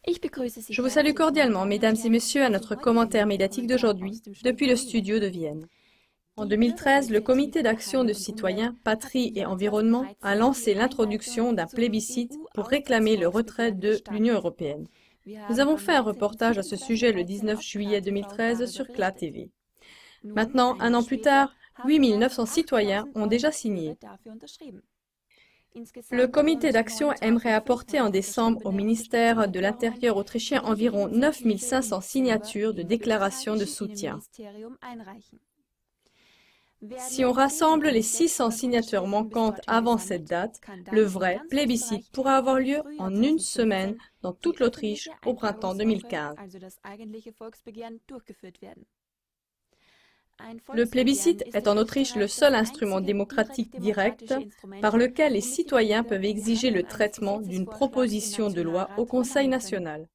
Je vous salue cordialement, mesdames et messieurs, à notre commentaire médiatique d'aujourd'hui, depuis le studio de Vienne. En 2013, le Comité d'action de citoyens, patrie et environnement a lancé l'introduction d'un plébiscite pour réclamer le retrait de l'Union européenne. Nous avons fait un reportage à ce sujet le 19 juillet 2013 sur CLA TV. Maintenant, un an plus tard, 8 900 citoyens ont déjà signé. Le comité d'action aimerait apporter en décembre au ministère de l'Intérieur autrichien environ 9 500 signatures de déclaration de soutien. Si on rassemble les 600 signatures manquantes avant cette date, le vrai plébiscite pourra avoir lieu en une semaine dans toute l'Autriche au printemps 2015. Le plébiscite est en Autriche le seul instrument démocratique direct par lequel les citoyens peuvent exiger le traitement d'une proposition de loi au Conseil national.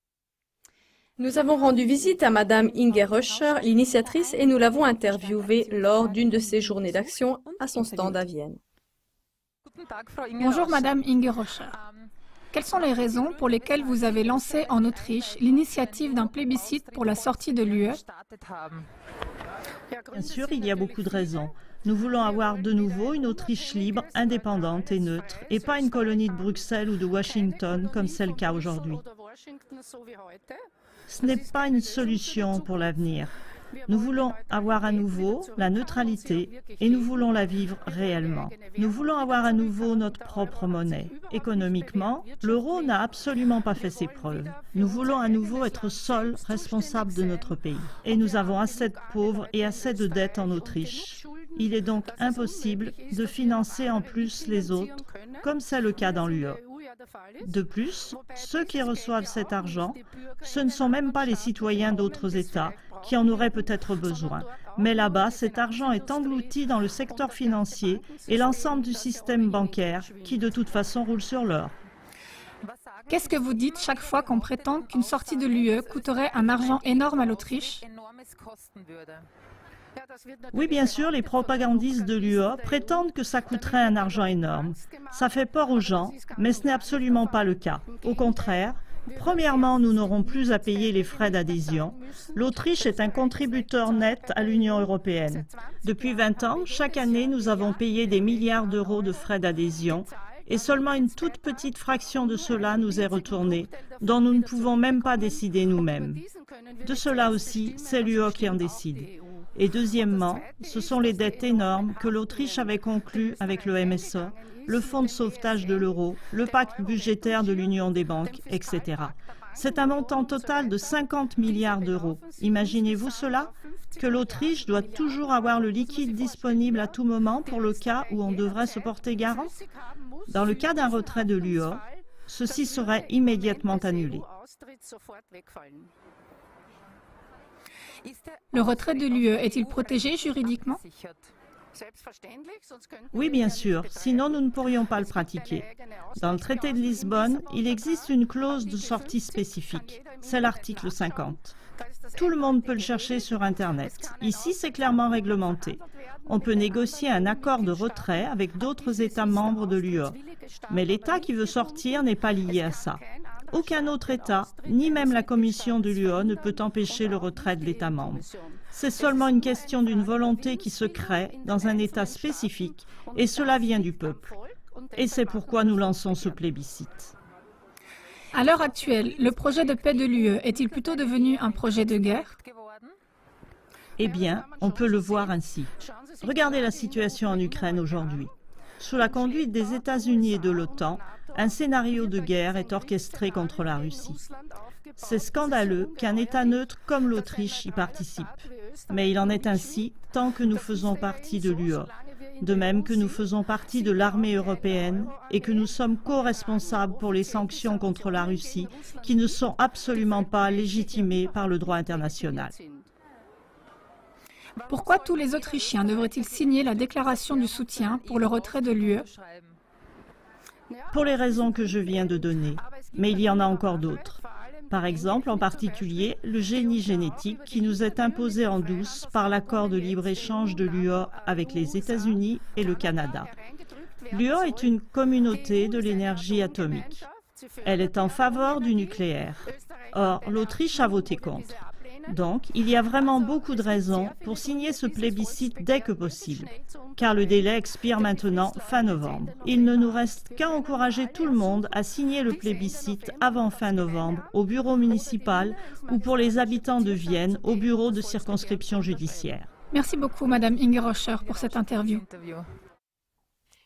Nous avons rendu visite à Madame Inge Röscher, l'initiatrice, et nous l'avons interviewée lors d'une de ses journées d'action à son stand à Vienne. Bonjour Madame Inge Röscher. Quelles sont les raisons pour lesquelles vous avez lancé en Autriche l'initiative d'un plébiscite pour la sortie de l'UE? Bien sûr, il y a beaucoup de raisons. Nous voulons avoir de nouveau une Autriche libre, indépendante et neutre, et pas une colonie de Bruxelles ou de Washington comme c'est le cas aujourd'hui. Ce n'est pas une solution pour l'avenir. Nous voulons avoir à nouveau la neutralité et nous voulons la vivre réellement. Nous voulons avoir à nouveau notre propre monnaie. Économiquement, l'euro n'a absolument pas fait ses preuves. Nous voulons à nouveau être seuls responsables de notre pays. Et nous avons assez de pauvres et assez de dettes en Autriche. Il est donc impossible de financer en plus les autres, comme c'est le cas dans l'UE. De plus, ceux qui reçoivent cet argent, ce ne sont même pas les citoyens d'autres États qui en auraient peut-être besoin. Mais là-bas, cet argent est englouti dans le secteur financier et l'ensemble du système bancaire qui de toute façon roule sur l'or. Qu'est-ce que vous dites chaque fois qu'on prétend qu'une sortie de l'UE coûterait un argent énorme à l'Autriche? Oui, bien sûr, les propagandistes de l'UE prétendent que ça coûterait un argent énorme. Ça fait peur aux gens, mais ce n'est absolument pas le cas. Au contraire, premièrement, nous n'aurons plus à payer les frais d'adhésion. L'Autriche est un contributeur net à l'Union européenne. Depuis 20 ans, chaque année, nous avons payé des milliards d'euros de frais d'adhésion et seulement une toute petite fraction de cela nous est retournée, dont nous ne pouvons même pas décider nous-mêmes. De cela aussi, c'est l'UE qui en décide. Et deuxièmement, ce sont les dettes énormes que l'Autriche avait conclues avec le MSE, le Fonds de sauvetage de l'euro, le pacte budgétaire de l'Union des banques, etc. C'est un montant total de 50 milliards d'euros. Imaginez-vous cela? Que l'Autriche doit toujours avoir le liquide disponible à tout moment pour le cas où on devrait se porter garant? Dans le cas d'un retrait de l'UE, ceci serait immédiatement annulé. Le retrait de l'UE est-il protégé juridiquement? Oui, bien sûr, sinon nous ne pourrions pas le pratiquer. Dans le traité de Lisbonne, il existe une clause de sortie spécifique. C'est l'article 50. Tout le monde peut le chercher sur Internet. Ici, c'est clairement réglementé. On peut négocier un accord de retrait avec d'autres États membres de l'UE. Mais l'État qui veut sortir n'est pas lié à ça. Aucun autre État, ni même la Commission de l'UE, ne peut empêcher le retrait de l'État membre. C'est seulement une question d'une volonté qui se crée dans un État spécifique, et cela vient du peuple. Et c'est pourquoi nous lançons ce plébiscite. À l'heure actuelle, le projet de paix de l'UE est-il plutôt devenu un projet de guerre? Eh bien, on peut le voir ainsi. Regardez la situation en Ukraine aujourd'hui. Sous la conduite des États-Unis et de l'OTAN, un scénario de guerre est orchestré contre la Russie. C'est scandaleux qu'un État neutre comme l'Autriche y participe. Mais il en est ainsi tant que nous faisons partie de l'UE. De même que nous faisons partie de l'armée européenne et que nous sommes co-responsables pour les sanctions contre la Russie qui ne sont absolument pas légitimées par le droit international. Pourquoi tous les Autrichiens devraient-ils signer la déclaration du soutien pour le retrait de l'UE? Pour les raisons que je viens de donner, mais il y en a encore d'autres. Par exemple, en particulier, le génie génétique qui nous est imposé en douce par l'accord de libre-échange de l'UE avec les États-Unis et le Canada. L'UE est une communauté de l'énergie atomique. Elle est en faveur du nucléaire. Or, l'Autriche a voté contre. Donc, il y a vraiment beaucoup de raisons pour signer ce plébiscite dès que possible, car le délai expire maintenant fin novembre. Il ne nous reste qu'à encourager tout le monde à signer le plébiscite avant fin novembre au bureau municipal ou pour les habitants de Vienne au bureau de circonscription judiciaire. Merci beaucoup, Madame Ingeroscher, pour cette interview.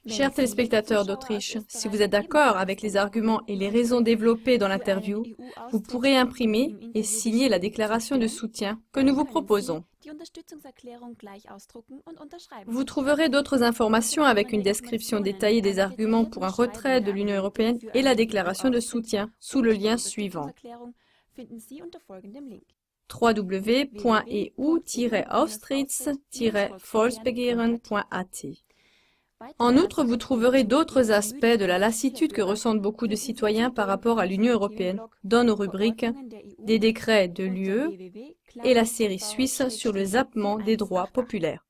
Chers téléspectateurs d'Autriche, si vous êtes d'accord avec les arguments et les raisons développées dans l'interview, vous pourrez imprimer et signer la déclaration de soutien que nous vous proposons. Vous trouverez d'autres informations avec une description détaillée des arguments pour un retrait de l'Union européenne et la déclaration de soutien sous le lien suivant: www.eu-austritz-volksbegehren.at. En outre, vous trouverez d'autres aspects de la lassitude que ressentent beaucoup de citoyens par rapport à l'Union européenne dans nos rubriques des décrets de l'UE et la série suisse sur le zappement des droits populaires.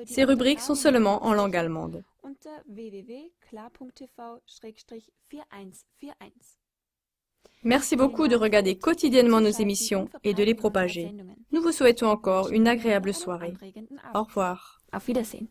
Ces rubriques sont seulement en langue allemande. Merci beaucoup de regarder quotidiennement nos émissions et de les propager. Nous vous souhaitons encore une agréable soirée. Au revoir. Auf Wiedersehen.